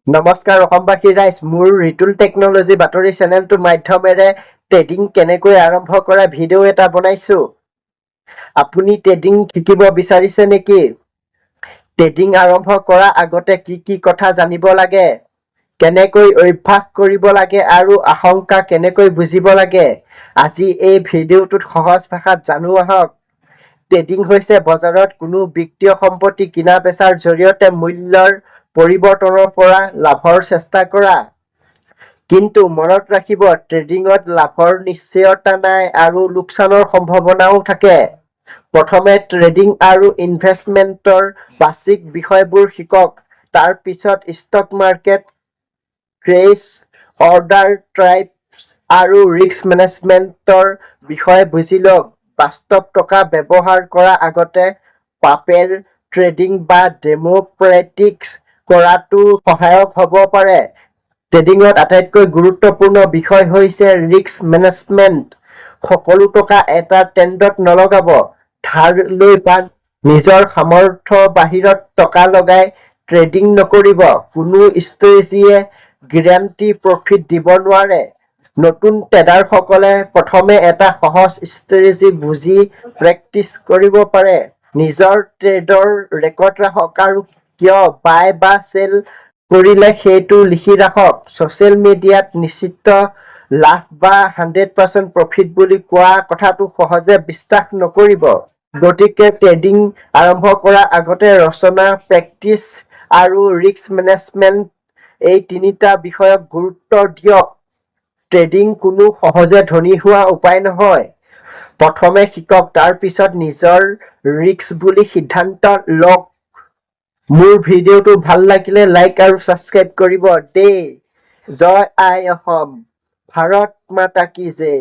নমস্কাৰ অসমবাসী ৰাইজ, মোৰ ৰিতুল টেকনলজি বাতৰি চেনেলটোৰ মাধ্যমেৰে ট্ৰেডিং কেনেকৈ আৰম্ভ কৰা ভিডিঅ' এটা বনাইছো। আপুনি ট্ৰেডিং শিকিব বিচাৰিছে নেকি? ট্ৰেডিং আৰম্ভ কৰা আগতে কি কথা জানিব লাগে? কেনেকৈ অভ্যাস কৰিব লাগে আৰু আশংকা কেনেকৈ বুজিব লাগে? আজি এই ভিডিঅ'টোত সহজ ভাষাত জানো আহক। ট্ৰেডিং হৈছে বজাৰত কোনো বিত্তীয় সম্পত্তি কিনা বেচাৰ জৰিয়তে মূল্যৰ পৰিৱৰ্তনৰ পৰা লাভৰ চেষ্টা কৰা। কিন্তু মনত ৰাখিব, ট্ৰেডিঙত লাভৰ নিশ্চয়তা নাই আৰু লোকচানৰ সম্ভাৱনাও থাকে। প্ৰথমে ট্ৰেডিং আৰু ইনভেষ্টমেণ্টৰ বাচিক বিষয়বোৰ শিকক। তাৰ পিছত stock market, crash, order types আৰু ৰিস্ক মেনেজমেণ্টৰ বিষয়ে বুজি লওক। বাস্তৱ টকা ব্যৱহাৰ কৰাৰ আগতে পাপেৰ ট্ৰেডিং বা ডেমো প্ৰেক্টিচ কৰাটো সহায়ক হ'ব পাৰে। ট্ৰেডিঙত আটাইতকৈ গুৰুত্বপূৰ্ণ বিষয় হৈছে ৰিস্ক মেনেজমেণ্ট। সকলো টকা এটা ট্ৰেডত নলগাব। ধাৰ লৈ বা নিজৰ সামৰ্থ্যৰ বাহিৰত টকা লগাই ট্ৰেডিং নকৰিব। কোনো ষ্ট্ৰেটেজিয়ে গেৰাণ্টি প্ৰফিট দিব নোৱাৰে। নতুন ট্ৰেডাৰসকলে প্ৰথমে এটা সহজ ষ্ট্ৰেটেজি বুজি প্ৰেক্টিচ কৰিব পাৰে। নিজৰ ট্ৰেডৰ ৰেকৰ্ড ৰাখক আৰু কিয় বাই বা চেল কৰিলে সেইটো লিখি ৰাখক। ছচিয়েল মিডিয়াত নিশ্চিত লাভ বা 100% প্ৰফিট বুলি কোৱা কথাটো সহজে বিশ্বাস নকৰিব। গতিকে ট্ৰেডিং আৰম্ভ কৰাৰ আগতে ৰচনা, প্ৰেক্টিচ আৰু ৰিস্ক মেনেজমেণ্ট এই তিনিটা বিষয়ক গুৰুত্ব দিয়ক। ট্ৰেডিং কোনো সহজে ধনী হোৱা উপায় নহয়। প্ৰথমে শিকক, তাৰ পিছত নিজৰ ৰিস্ক বুলি সিদ্ধান্ত লওক। মোৰ ভিডিঅ'টো ভাল লাগিলে লাইক আৰু ছাবস্ক্ৰাইব কৰিব দেই। জয় আই অসম, ভাৰত মাতা কি জয়।